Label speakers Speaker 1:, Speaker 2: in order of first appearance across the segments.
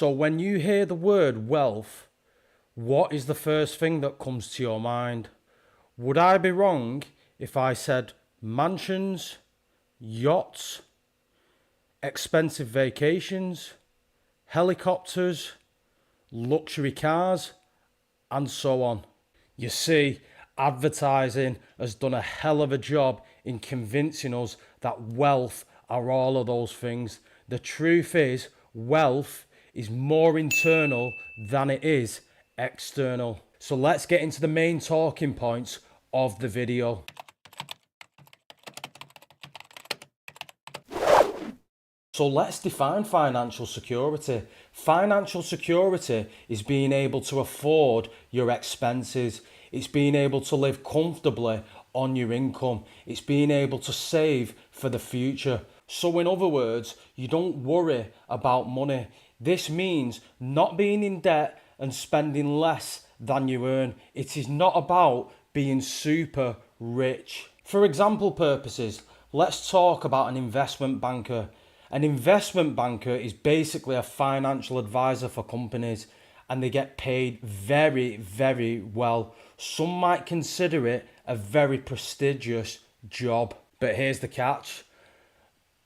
Speaker 1: So when you hear the word wealth, what is the first thing that comes to your mind? Would I be wrong if I said mansions, yachts, expensive vacations, helicopters, luxury cars, and so on? You see, advertising has done a hell of a job in convincing us that wealth are all of those things. The truth is, wealth is more internal than it is external. So let's get into the main talking points of the video. So let's define financial security. Financial security is being able to afford your expenses. It's being able to live comfortably on your income. It's being able to save for the future. So in other words, you don't worry about money. This means not being in debt and spending less than you earn. It is not about being super rich. For example purposes, let's talk about an investment banker. An investment banker is basically a financial advisor for companies, and they get paid very, very well. Some might consider it a very prestigious job. But here's the catch.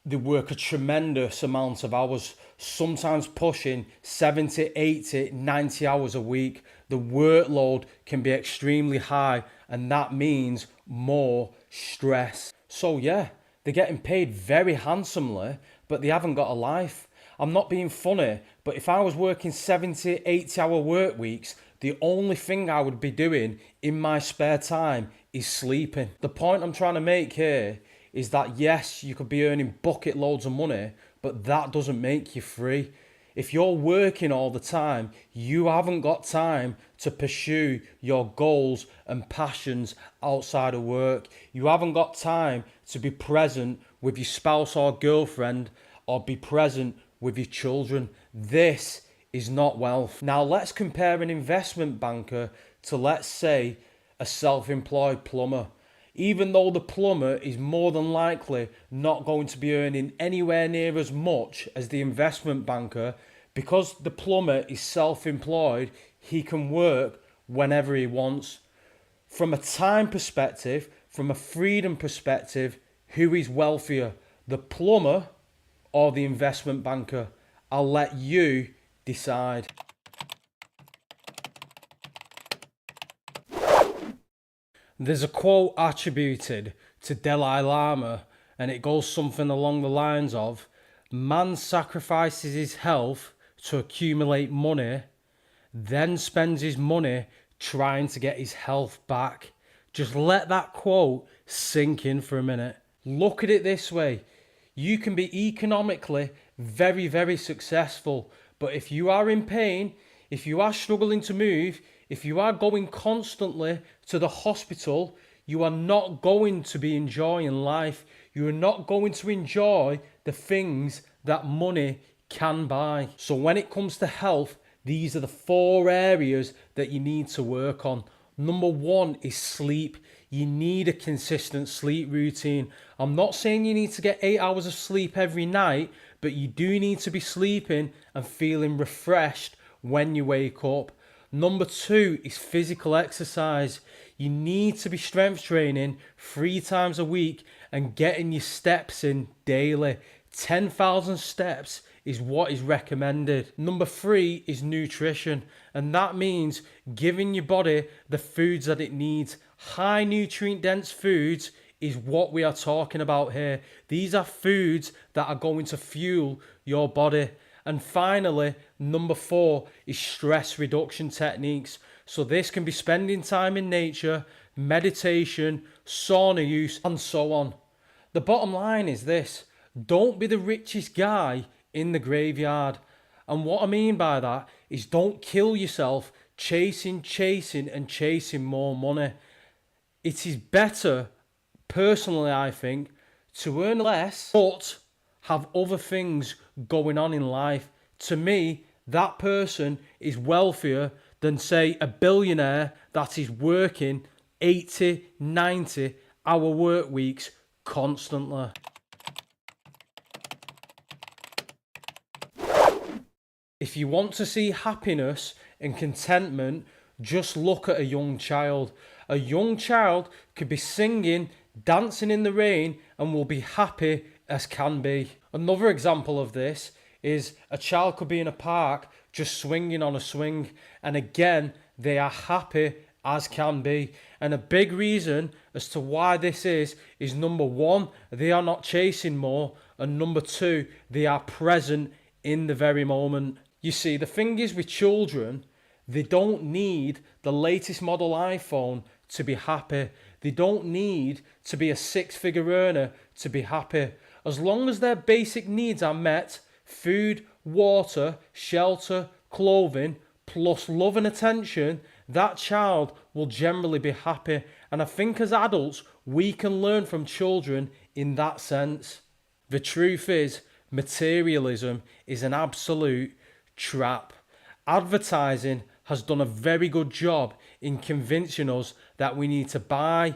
Speaker 1: They work a tremendous amount of hours, sometimes pushing 70, 80, 90 hours a week. The workload can be extremely high, and that means more stress. So yeah, they're getting paid very handsomely, but they haven't got a life. I'm not being funny, but if I was working 70, 80-hour work weeks, the only thing I would be doing in my spare time is sleeping. The point I'm trying to make here is that yes, you could be earning bucket loads of money, but that doesn't make you free. If you're working all the time, you haven't got time to pursue your goals and passions outside of work. You haven't got time to be present with your spouse or girlfriend, or be present with your children. This is not wealth. Now let's compare an investment banker to, let's say, a self-employed plumber. Even though the plumber is more than likely not going to be earning anywhere near as much as the investment banker, because the plumber is self-employed, he can work whenever he wants. From a time perspective, from a freedom perspective, who is wealthier, the plumber or the investment banker? I'll let you decide. There's a quote attributed to Dalai Lama, and it goes something along the lines of, man sacrifices his health to accumulate money, then spends his money trying to get his health back. Just let that quote sink in for a minute. Look at it this way. You can be economically very, very successful, but if you are in pain, if you are struggling to move, if you are going constantly to the hospital, you are not going to be enjoying life. You are not going to enjoy the things that money can buy. So when it comes to health, these are the 4 areas that you need to work on. Number 1 is sleep. You need a consistent sleep routine. I'm not saying you need to get 8 hours of sleep every night, but you do need to be sleeping and feeling refreshed when you wake up. Number 2 is physical exercise. You need to be strength training 3 times a week and getting your steps in daily. 10,000 steps is what is recommended. Number 3 is nutrition, and that means giving your body the foods that it needs. High nutrient dense foods is what we are talking about here. These are foods that are going to fuel your body. And finally, number 4 is stress reduction techniques. So this can be spending time in nature, meditation, sauna use, and so on. The bottom line is this: don't be the richest guy in the graveyard. And what I mean by that is, don't kill yourself chasing more money. It is better, personally I think, to earn less but have other things going on in life. To me, that person is wealthier than, say, a billionaire that is working 80, 90-hour work weeks constantly. If you want to see happiness and contentment, just look at a young child. A young child could be singing, dancing in the rain, and will be happy as can be. Another example of this is a child could be in a park just swinging on a swing, and again, they are happy as can be. And a big reason as to why this is number one, they are not chasing more, and number two, they are present in the very moment. You see, the thing is with children, they don't need the latest model iPhone to be happy. They don't need to be a six-figure earner to be happy. As long as their basic needs are met, food, water, shelter, clothing, plus love and attention, that child will generally be happy. And I think as adults, we can learn from children in that sense. The truth is, materialism is an absolute trap. Advertising has done a very good job in convincing us that we need to buy,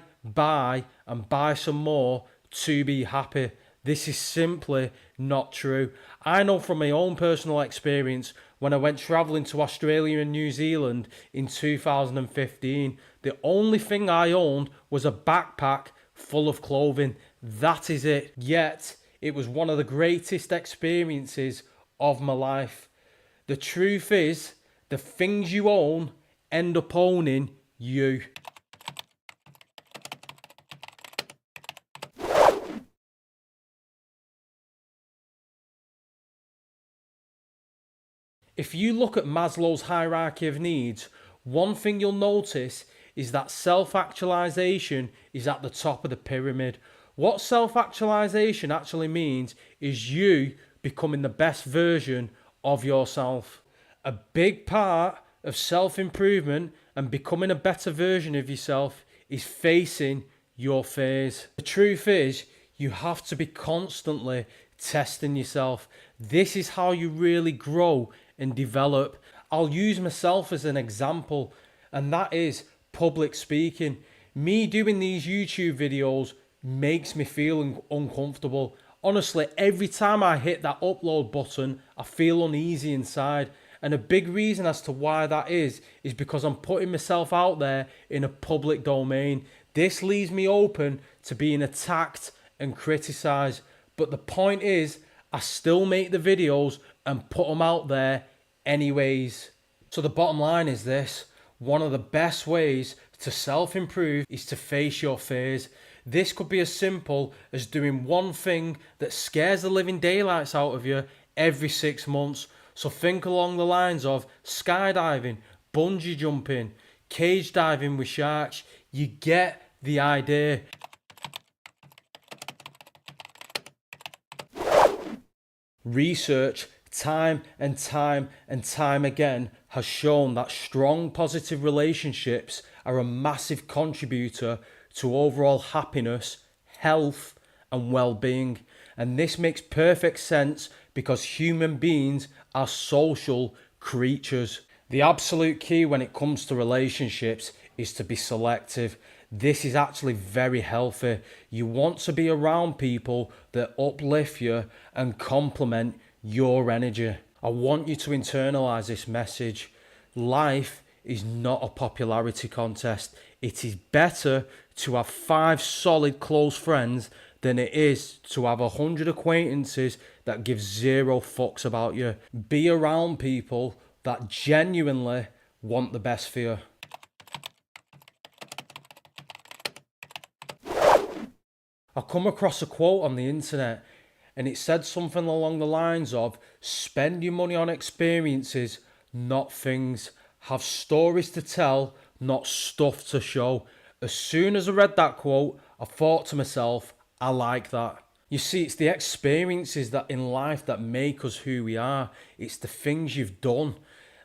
Speaker 1: and buy some more to be happy. This is simply not true. I know from my own personal experience when I went travelling to Australia and New Zealand in 2015, the only thing I owned was a backpack full of clothing. That is it. Yet, it was one of the greatest experiences of my life. The truth is, the things you own end up owning you. If you look at Maslow's hierarchy of needs, one thing you'll notice is that self-actualization is at the top of the pyramid. What self-actualization actually means is you becoming the best version of yourself. A big part of self-improvement and becoming a better version of yourself is facing your fears. The truth is, you have to be constantly testing yourself. This is how you really grow and develop. I'll use myself as an example, and that is public speaking. Me doing these YouTube videos makes me feel uncomfortable. Honestly, every time I hit that upload button, I feel uneasy inside. And a big reason as to why that is because I'm putting myself out there in a public domain. This leaves me open to being attacked and criticised. But the point is, I still make the videos and put them out there anyways. So the bottom line is this: one of the best ways to self-improve is to face your fears. This could be as simple as doing one thing that scares the living daylights out of you every 6 months. So think along the lines of skydiving, bungee jumping, cage diving with sharks. You get the idea. Research, time and time again, has shown that strong positive relationships are a massive contributor to overall happiness, health and well-being. And this makes perfect sense because human beings are social creatures. The absolute key when it comes to relationships is to be selective. This is actually very healthy. You want to be around people that uplift you and complement your energy. I want you to internalize this message. Life is not a popularity contest. It is better to have 5 solid close friends than it is to have 100 acquaintances that give 0 fucks about you. Be around people that genuinely want the best for you. I come across a quote on the internet and it said something along the lines of, spend your money on experiences, not things. Have stories to tell, not stuff to show. As soon as I read that quote, I thought to myself, I like that. You see, it's the experiences that in life that make us who we are. It's the things you've done.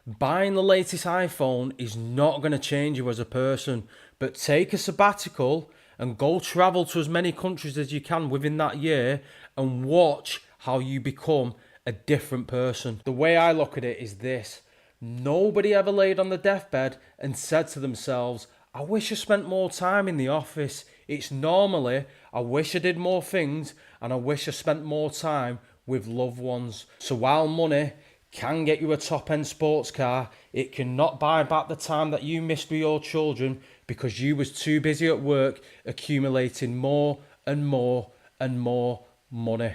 Speaker 1: Buying the latest iPhone is not going to change you as a person, but take a sabbatical and go travel to as many countries as you can within that year and watch how you become a different person. The way I look at it is this: nobody ever laid on the deathbed and said to themselves, I wish I spent more time in the office. It's normally, I wish I did more things and I wish I spent more time with loved ones. So while money can get you a top-end sports car. It cannot buy back the time that you missed with your children because you was too busy at work accumulating more and more and more money.